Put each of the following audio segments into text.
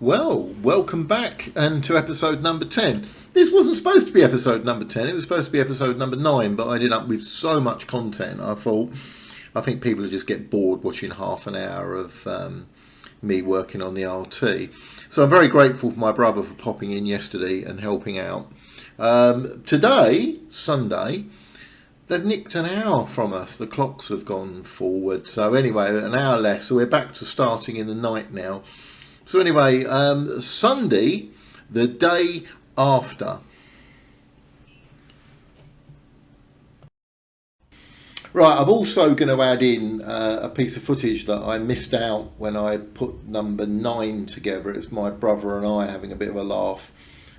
Well, welcome back and to episode number 10. This wasn't supposed to be episode number 10, it was supposed to be episode number 9, but I ended up with so much content. I think people will just get bored watching half an hour of me working on the RT. So I'm very grateful for my brother for popping in yesterday and helping out. Today, Sunday, they've nicked an hour from us. The clocks have gone forward. So anyway, an hour less. So we're back to starting in the night now. So anyway, Sunday, the day after. Right, I'm also going to add in a piece of footage that I missed out when I put number 9 together. It's my brother and I having a bit of a laugh,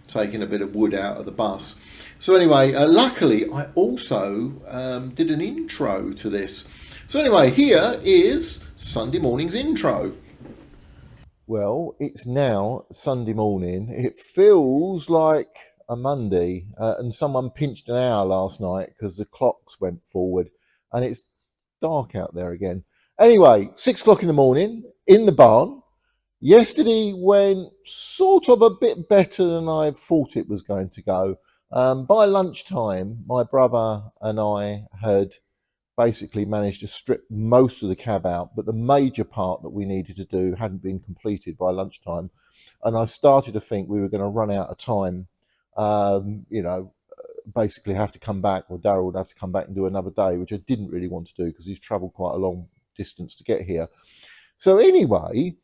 taking a bit of wood out of the bus. So anyway, luckily I also did an intro to this. So anyway, here is Sunday morning's intro. Well, it's now Sunday morning. It feels like a Monday, and someone pinched an hour last night because the clocks went forward, and it's dark out there again. Anyway, 6 o'clock in the morning in the barn. Yesterday went sort of a bit better than I thought it was going to go. By lunchtime, my brother and I had basically managed to strip most of the cab out, but the major part that we needed to do hadn't been completed by lunchtime. And I started to think we were going to run out of time, you know, basically have to come back, or Daryl would have to come back and do another day, which I didn't really want to do because he's travelled quite a long distance to get here. So anyway,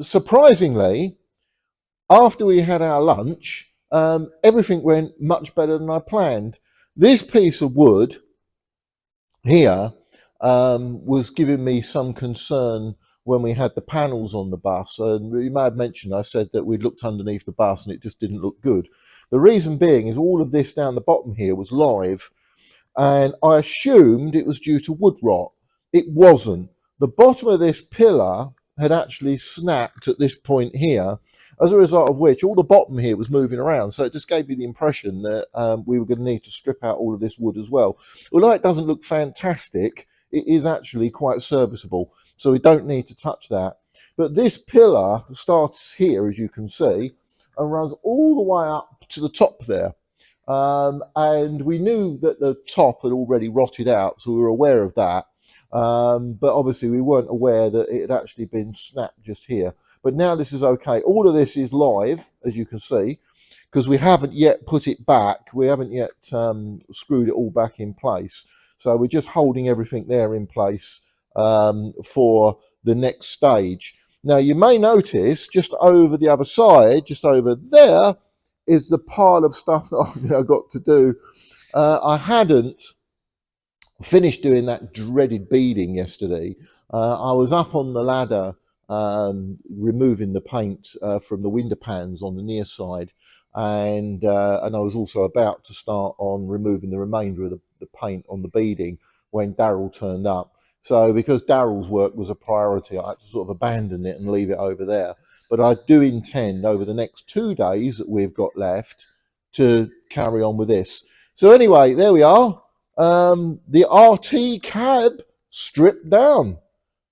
surprisingly, after we had our lunch, everything went much better than I planned. This piece of wood here was giving me some concern when we had the panels on the bus. And you may have mentioned, I said that we looked underneath the bus and it just didn't look good. The reason being is all of this down the bottom here was live, and I assumed it was due to wood rot. It wasn't. The bottom of this pillar had actually snapped at this point here, as a result of which all the bottom here was moving around. So it just gave me the impression that we were going to need to strip out all of this wood as well. Although it doesn't look fantastic, it is actually quite serviceable. So we don't need to touch that. But this pillar starts here, as you can see, and runs all the way up to the top there. And we knew that the top had already rotted out, so we were aware of that. But obviously we weren't aware that it had actually been snapped just here. But now this is okay. All of this is live, as you can see, because we haven't yet put it back. We haven't yet screwed it all back in place. So we're just holding everything there in place for the next stage. Now you may notice just over the other side, just over there, is the pile of stuff that I've got to do. I hadn't finished doing that dreaded beading yesterday. I was up on the ladder removing the paint from the window pans on the near side, and I was also about to start on removing the remainder of the paint on the beading when Daryl turned up. So because Daryl's work was a priority, I had to sort of abandon it and leave it over there. But I do intend over the next 2 days that we've got left to carry on with this. So anyway, there we are. The RT cab stripped down.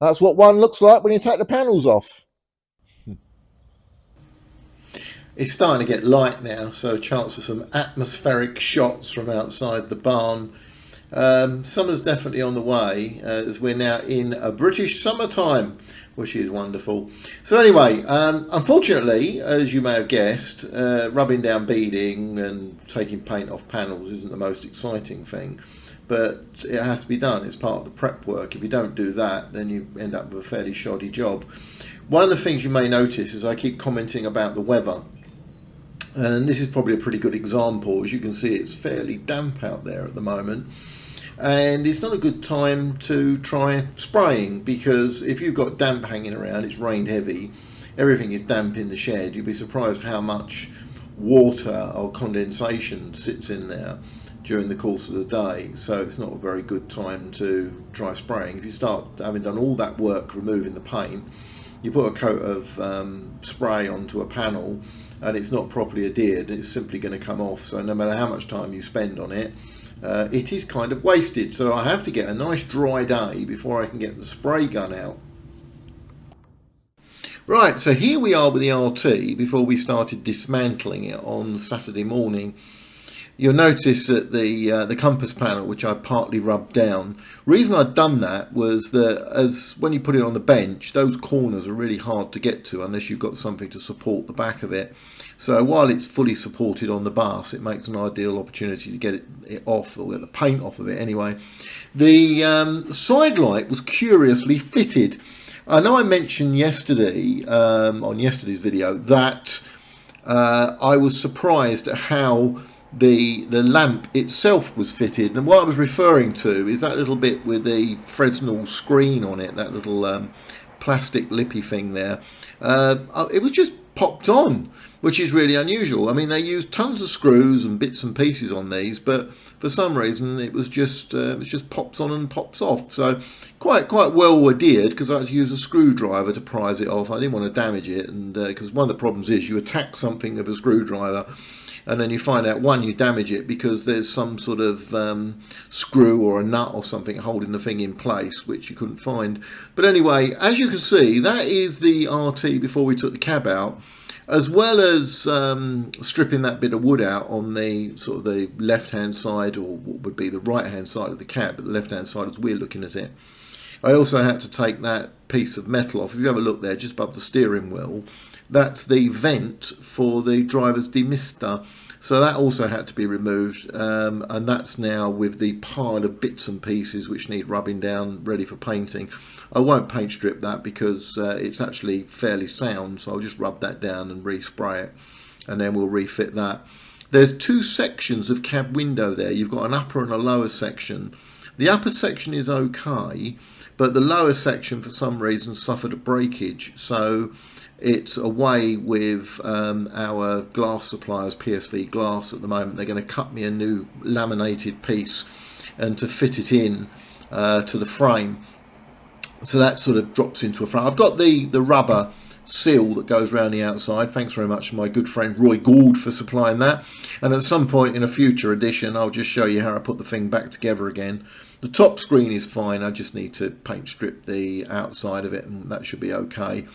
That's what one looks like when you take the panels off. It's starting to get light now, so a chance of some atmospheric shots from outside the barn. Summer's definitely on the way, as we're now in a British summertime, which is wonderful. So anyway, unfortunately, as you may have guessed, rubbing down beading and taking paint off panels isn't the most exciting thing, but it has to be done. It's part of the prep work. If you don't do that, then you end up with a fairly shoddy job. One of the things you may notice is I keep commenting about the weather, and this is probably a pretty good example. As you can see, it's fairly damp out there at the moment. And it's not a good time to try spraying, because if you've got damp hanging around, it's rained heavy, everything is damp in the shed, you'd be surprised how much water or condensation sits in there during the course of the day. So it's not a very good time to try spraying. If you start having done all that work removing the paint, you put a coat of spray onto a panel and it's not properly adhered, it's simply going to come off. So no matter how much time you spend on it, it is kind of wasted. So I have to get a nice dry day before I can get the spray gun out. Right, so here we are with the RT before we started dismantling it on Saturday morning. You'll notice that the compass panel, which I partly rubbed down, reason I'd done that was that as when you put it on the bench, those corners are really hard to get to unless you've got something to support the back of it. So while it's fully supported on the bus, it makes an ideal opportunity to get it off, or get the paint off of it anyway. The side light was curiously fitted. I know I mentioned yesterday, on yesterday's video, that I was surprised at how the lamp itself was fitted, and what I was referring to is that little bit with the Fresnel screen on it, that little plastic lippy thing there. It was just popped on, which is really unusual. I mean, they used tons of screws and bits and pieces on these, but for some reason it was just pops on and pops off. So quite well adhered, because I had to use a screwdriver to prise it off. I didn't want to damage it, and because one of the problems is you attack something with a screwdriver, and then you find out, one, you damage it because there's some sort of screw or a nut or something holding the thing in place, which you couldn't find. But anyway, as you can see, that is the RT before we took the cab out, as well as stripping that bit of wood out on the sort of the left-hand side, or what would be the right-hand side of the cab, but the left-hand side as we're looking at it. I also had to take that piece of metal off. If you have a look there, just above the steering wheel, that's the vent for the driver's demister. So that also had to be removed, and that's now with the pile of bits and pieces which need rubbing down, ready for painting. I won't paint strip that because it's actually fairly sound, so I'll just rub that down and respray it, and then we'll refit that. There's two sections of cab window there. You've got an upper and a lower section. The upper section is okay, but the lower section for some reason suffered a breakage, so it's away with our glass suppliers, PSV Glass, at the moment. They're going to cut me a new laminated piece and to fit it in to the frame, so that sort of drops into a frame. I've got the rubber seal that goes around the outside. Thanks very much to my good friend Roy Gould for supplying that, and at some point in a future edition I'll just show you how I put the thing back together again. The top screen is fine, I just need to paint strip the outside of it and that should be okay.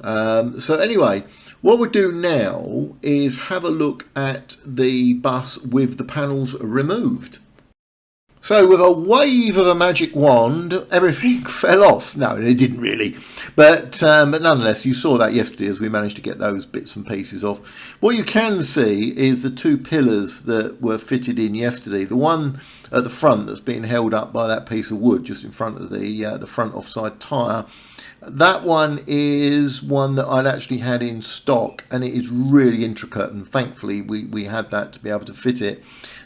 So anyway, what we'll do now is have a look at the bus with the panels removed. So with a wave of a magic wand, everything fell off. No, it didn't really. But nonetheless, you saw that yesterday as we managed to get those bits and pieces off. What you can see is the two pillars that were fitted in yesterday. The one at the front that's being held up by that piece of wood just in front of the front offside tyre. That one is one that I'd actually had in stock, and it is really intricate, and thankfully we had that to be able to fit it.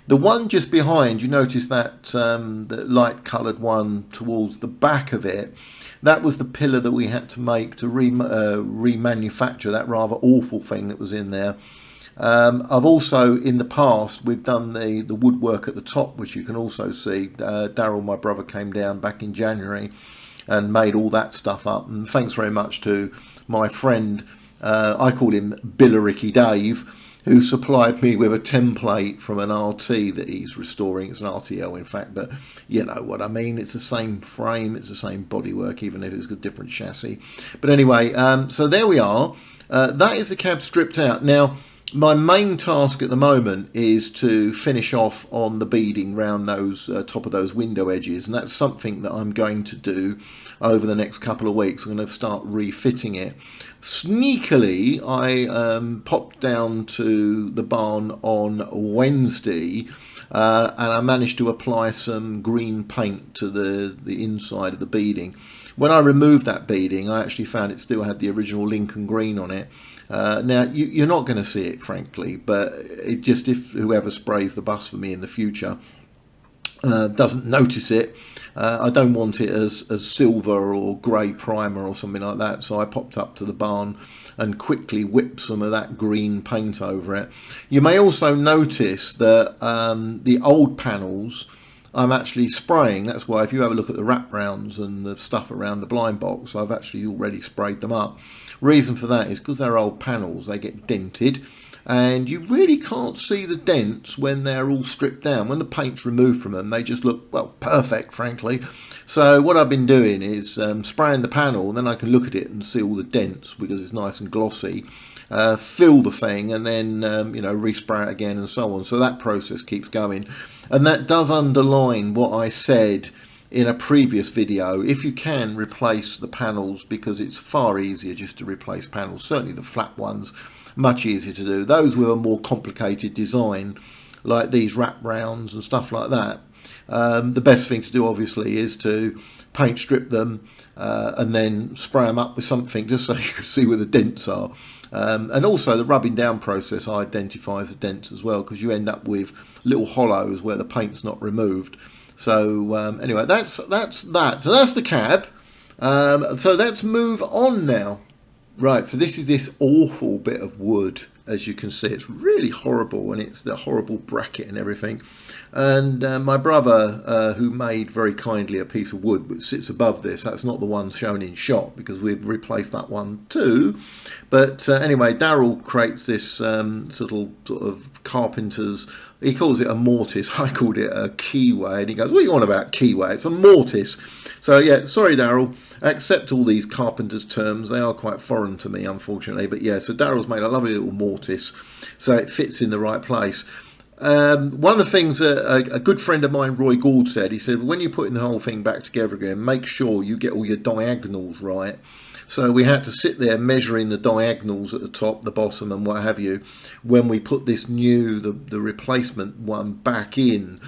The one just behind, you notice that the light coloured one towards the back of it, that was the pillar that we had to make to remanufacture that rather awful thing that was in there. I've also, in the past, we've done the woodwork at the top, which you can also see. Daryl, my brother, came down back in January and made all that stuff up, and thanks very much to my friend, I call him Billericky Dave, who supplied me with a template from an RT that he's restoring. It's an RTL in fact, but you know what I mean, it's the same frame, it's the same bodywork, even if it's a different chassis. But anyway, so there we are. That is the cab stripped out. Now my main task at the moment is to finish off on the beading round those top of those window edges, and that's something that I'm going to do over the next couple of weeks. I'm going to start refitting it. Sneakily, I popped down to the barn on Wednesday and I managed to apply some green paint to the inside of the beading. When I removed that beading, I actually found it still had the original Lincoln green on it. Now, you're not going to see it, frankly, but it just, if whoever sprays the bus for me in the future doesn't notice it, I don't want it as silver or grey primer or something like that. So I popped up to the barn and quickly whipped some of that green paint over it. You may also notice that the old panels I'm actually spraying. That's why if you have a look at the wrap rounds and the stuff around the blind box, I've actually already sprayed them up. Reason for that is because they're old panels, they get dented, and you really can't see the dents when they're all stripped down. When the paint's removed from them, they just look, well, perfect, frankly. So what I've been doing is spraying the panel, and then I can look at it and see all the dents because it's nice and glossy. Fill the thing, and then respray it again, and so on. So that process keeps going, and that does underline what I said in a previous video. If you can, replace the panels, because it's far easier just to replace panels. Certainly the flat ones, much easier to do. Those with a more complicated design, like these wrap rounds and stuff like that, the best thing to do obviously is to paint strip them and then spray them up with something just so you can see where the dents are. And also the rubbing down process identifies the dents as well, because you end up with little hollows where the paint's not removed. So anyway, that's that. So that's the cab. So let's move on now. Right, so this is this awful bit of wood. As you can see, it's really horrible, and it's the horrible bracket and everything. And my brother, who made very kindly a piece of wood which sits above this, that's not the one shown in shot, because we've replaced that one too. But anyway, Daryl creates this sort of carpenter's, he calls it a mortise, I called it a keyway, and he goes, what are you on about keyway? It's a mortise. So yeah, sorry Daryl, I accept all these carpenter's terms, they are quite foreign to me unfortunately, but yeah, so Daryl's made a lovely little mortise so it fits in the right place. One of the things that a good friend of mine, Roy Gould, said, he said, when you're putting the whole thing back together again, make sure you get all your diagonals right. So we had to sit there measuring the diagonals at the top, the bottom and what have you, when we put this new, the replacement one back in.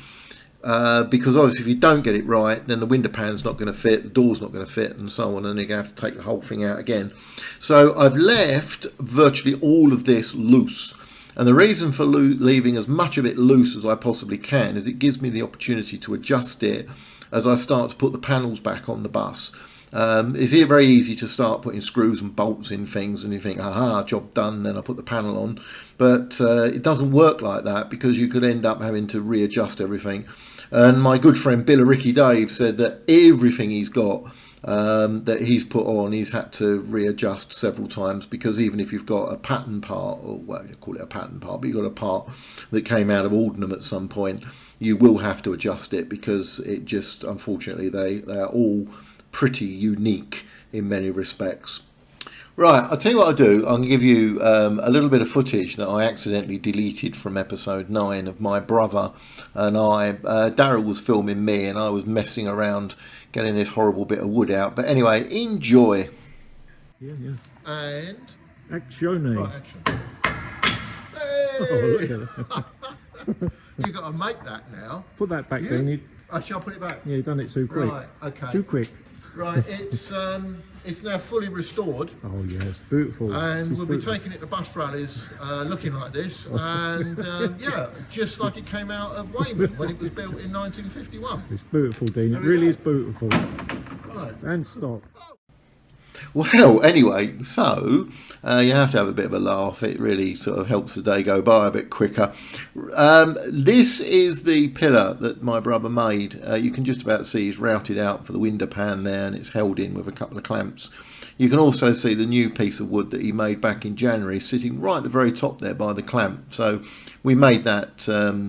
Because obviously if you don't get it right, then the window pan's not going to fit, the door's not going to fit, and so on, and you're going to have to take the whole thing out again. So I've left virtually all of this loose. And the reason for leaving as much of it loose as I possibly can is it gives me the opportunity to adjust it as I start to put the panels back on the bus. It's here very easy to start putting screws and bolts in things, and you think, aha, job done, then I put the panel on. But it doesn't work like that, because you could end up having to readjust everything. And my good friend Ricky Dave said that everything he's got that he's put on, he's had to readjust several times, because even if you've got a pattern part, or well, you call it a pattern part, but you've got a part that came out of Aldenham at some point, you will have to adjust it, because it just, unfortunately, they are all pretty unique in many respects. Right, I'll tell you what I'll do. I'm going to give you a little bit of footage that I accidentally deleted from episode 9 of my brother and I. Daryl was filming me and I was messing around getting this horrible bit of wood out. But anyway, enjoy. Yeah, yeah. And... action. Right, action. Hey! Oh, look at that. You've got to make that now. Put that back You? then. I shall put it back. Yeah, you've done it too quick. Right, okay. Too quick. Right, it's now fully restored. Oh yes, beautiful. And we'll be beautiful. taking it to bus rallies looking like this. And yeah, just like it came out of Weymouth when it was built in 1951. It's beautiful, Dean. It really is beautiful. Right. And stop. Well, anyway, so you have to have a bit of a laugh. It really sort of helps the day go by a bit quicker. This is the pillar that my brother made. You can just about see he's routed out for the window pan there, and it's held in with a couple of clamps. You can also see the new piece of wood that he made back in January sitting right at the very top there by the clamp. So we made that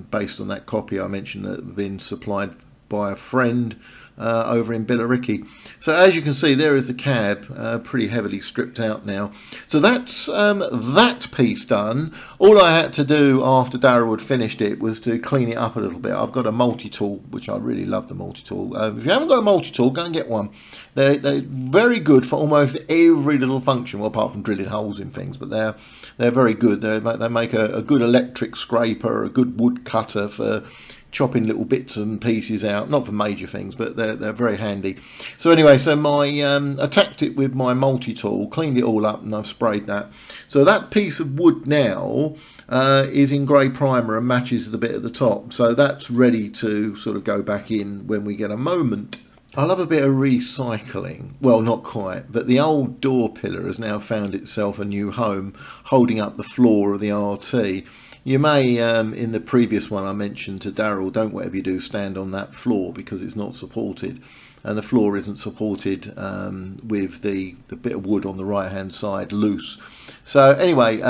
based on that copy I mentioned that had been supplied by a friend over in Billericay. So as you can see, there is the cab, pretty heavily stripped out now. So that's that piece done. All I had to do after Darryl had finished it was to clean it up a little bit. I've got a multi-tool, which I really love the multi-tool. If you haven't got a multi-tool, go and get one. They're very good for almost every little function, well, apart from drilling holes in things, but they're very good. They make a good electric scraper, a good wood cutter for chopping little bits and pieces out, not for major things, but they're very handy. So anyway, so I attacked it with my multi-tool, cleaned it all up, and I've sprayed that. So that piece of wood now is in grey primer and matches the bit at the top. So that's ready to sort of go back in when we get a moment. I love a bit of recycling. Well, not quite, but the old door pillar has now found itself a new home, holding up the floor of the RT. You may, in the previous one I mentioned to Daryl, don't whatever you do stand on that floor because it's not supported, and the floor isn't supported with the bit of wood on the right hand side loose. So anyway,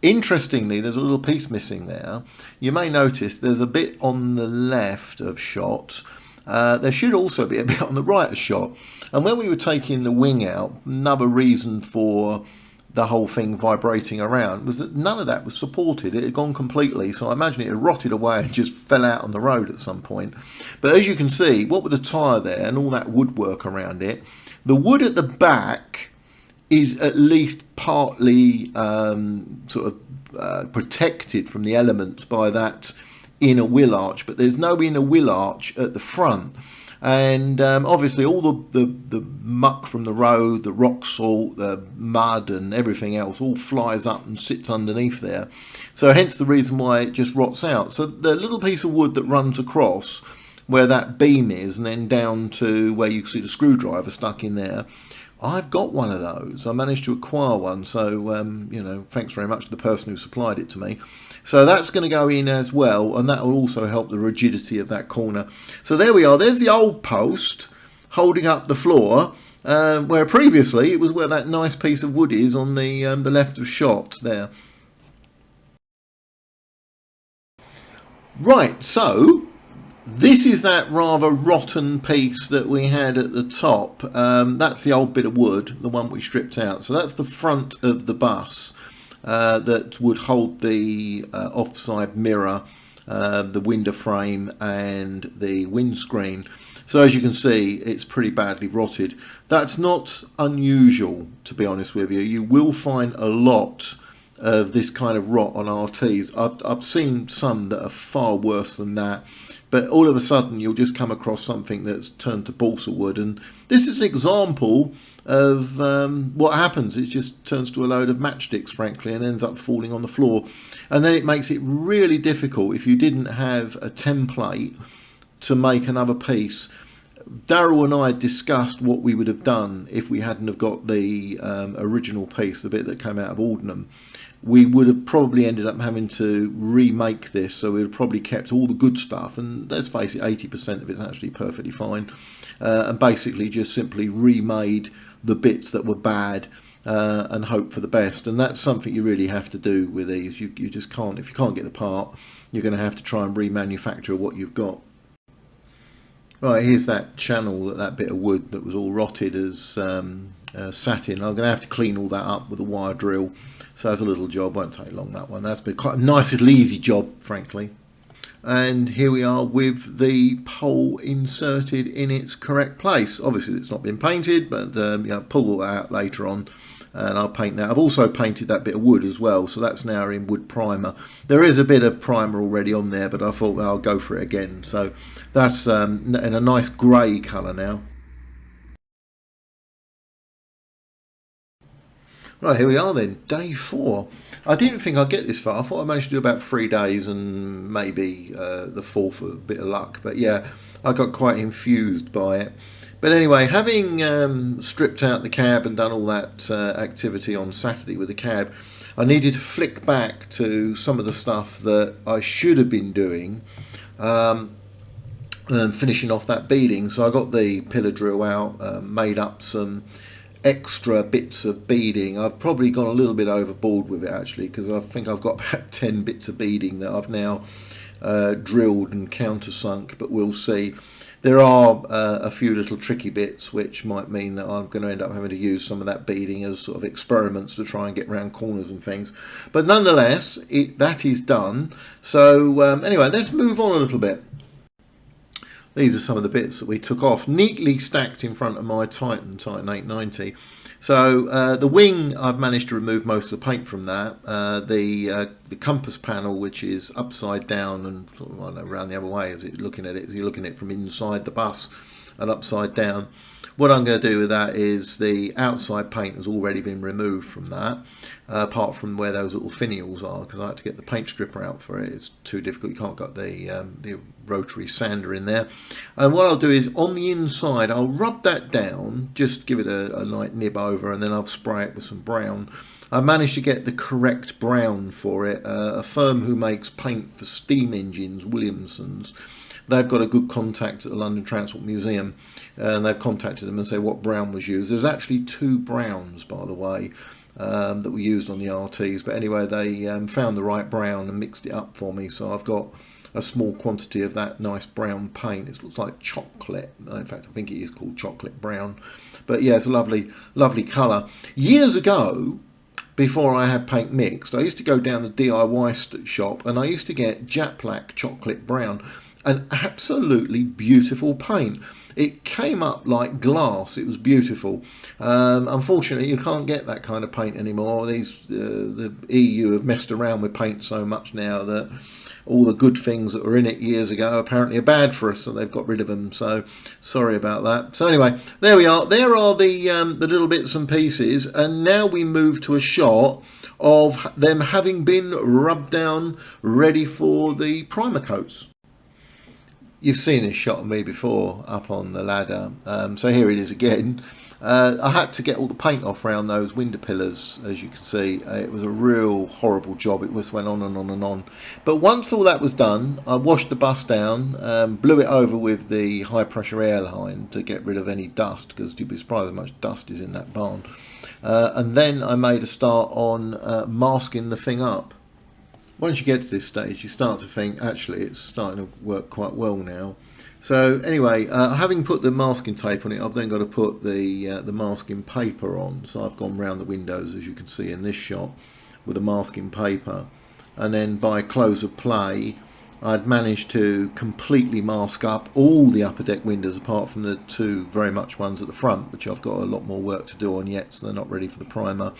interestingly, there's a little piece missing there. You may notice there's a bit on the left of shot. There should also be a bit on the right of shot. And when we were taking the wing out, another reason for the whole thing vibrating around was that none of that was supported. It had gone completely, so I imagine it had rotted away and just fell out on the road at some point. But as you can see, what with the tyre there and all that woodwork around it, the wood at the back is at least partly protected from the elements by that inner wheel arch, but there's no inner wheel arch at the front. And obviously all the muck from the road, the rock salt, the mud and everything else all flies up and sits underneath there. So hence the reason why it just rots out. So the little piece of wood that runs across where that beam is and then down to where you can see the screwdriver stuck in there, I've got one of those. I managed to acquire one, so you know, thanks very much to the person who supplied it to me. So that's going to go in as well, and that will also help the rigidity of that corner. So there we are. There's the old post holding up the floor, where previously it was where that nice piece of wood is on the left of shot there. Right, so this is that rather rotten piece that we had at the top. That's the old bit of wood, the one we stripped out. So that's the front of the bus that would hold the offside mirror, the window frame and the windscreen. So as you can see, it's pretty badly rotted. That's not unusual, to be honest with you. You will find a lot of this kind of rot on RTs. I've seen some that are far worse than that. But all of a sudden you'll just come across something that's turned to balsa wood, and this is an example of what happens. It just turns to a load of matchsticks, frankly, and ends up falling on the floor. And then it makes it really difficult if you didn't have a template to make another piece. Daryl and I discussed what we would have done if we hadn't have got the original piece, the bit that came out of Aldenham. We would have probably ended up having to remake this, so we would have probably kept all the good stuff, and let's face it, 80% of it's actually perfectly fine, and basically just simply remade the bits that were bad and hope for the best. And that's something you really have to do with these. You just can't, if you can't get the part, you're going to have to try and remanufacture what you've got. Right, here's that channel that bit of wood that was all rotted as sat in. I'm going to have to clean all that up with a wire drill. So that's a little job, won't take long, that one. That's been quite a nice little easy job, frankly. And here we are with the pole inserted in its correct place. Obviously it's not been painted, but you know, pull all that out later on and I'll paint that. I've also painted that bit of wood as well, so that's now in wood primer. There is a bit of primer already on there, but I thought, well, I'll go for it again. So that's in a nice grey colour now. Right, here we are then, day 4. I didn't think I'd get this far. I thought I managed to do about 3 days and maybe the 4th with a bit of luck. But yeah, I got quite infused by it. But anyway, having stripped out the cab and done all that activity on Saturday with the cab, I needed to flick back to some of the stuff that I should have been doing, finishing off that beading. So I got the pillar drill out, made up some extra bits of beading. I've probably gone a little bit overboard with it actually, because I think I've got about 10 bits of beading that I've now drilled and countersunk, but we'll see. There are a few little tricky bits which might mean that I'm going to end up having to use some of that beading as sort of experiments to try and get around corners and things. But nonetheless, that is done. So anyway, let's move on a little bit. These are some of the bits that we took off, neatly stacked in front of my Titan 890. So the wing, I've managed to remove most of the paint from that. The compass panel, which is upside down and sort of, I don't know, around the other way, as you're looking at it, you're looking at it from inside the bus and upside down. What I'm going to do with that is the outside paint has already been removed from that, apart from where those little finials are, because I had to get the paint stripper out for it. It's too difficult. You can't get the rotary sander in there. And what I'll do is on the inside, I'll rub that down, just give it a light nib over, and then I'll spray it with some brown. I managed to get the correct brown for it. A firm who makes paint for steam engines, Williamson's, they've got a good contact at the London Transport Museum, and they've contacted them and said what brown was used. There's actually 2 browns, by the way, that were used on the RTs, but anyway, they found the right brown and mixed it up for me, so I've got a small quantity of that nice brown paint. It looks like chocolate. In fact, I think it is called chocolate brown, but yeah, it's a lovely colour. Years ago, before I had paint mixed, I used to go down the DIY shop and I used to get Japlac chocolate brown, an absolutely beautiful paint. It came up like glass. It was beautiful. Unfortunately, you can't get that kind of paint anymore. The EU have messed around with paint so much now that all the good things that were in it years ago apparently are bad for us, so they've got rid of them. So sorry about that. So anyway, there we are. There are the little bits and pieces, and now we move to a shot of them having been rubbed down, ready for the primer coats. You've seen this shot of me before up on the ladder, so here it is again. I had to get all the paint off around those window pillars, as you can see. It was a real horrible job. It just went on and on and on. But once all that was done, I washed the bus down, blew it over with the high pressure air line to get rid of any dust, because you'd be surprised how much dust is in that barn. And then I made a start on masking the thing up. Once you get to this stage, you start to think, actually, it's starting to work quite well now. So anyway, having put the masking tape on it, I've then got to put the masking paper on. So I've gone round the windows, as you can see in this shot, with the masking paper. And then by close of play, I'd managed to completely mask up all the upper deck windows, apart from the 2 very much ones at the front, which I've got a lot more work to do on yet, so they're not ready for the primer.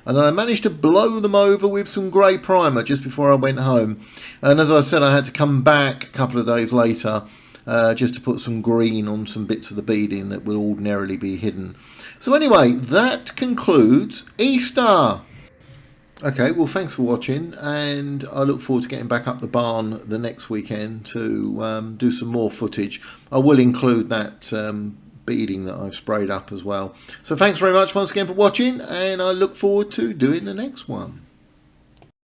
And then I managed to blow them over with some grey primer just before I went home. And as I said, I had to come back a couple of days later just to put some green on some bits of the beading that would ordinarily be hidden. So anyway, that concludes Easter. Okay, well, thanks for watching, and I look forward to getting back up the barn the next weekend to do some more footage. I will include that beading that I've sprayed up as well. So thanks very much once again for watching, and I look forward to doing the next one.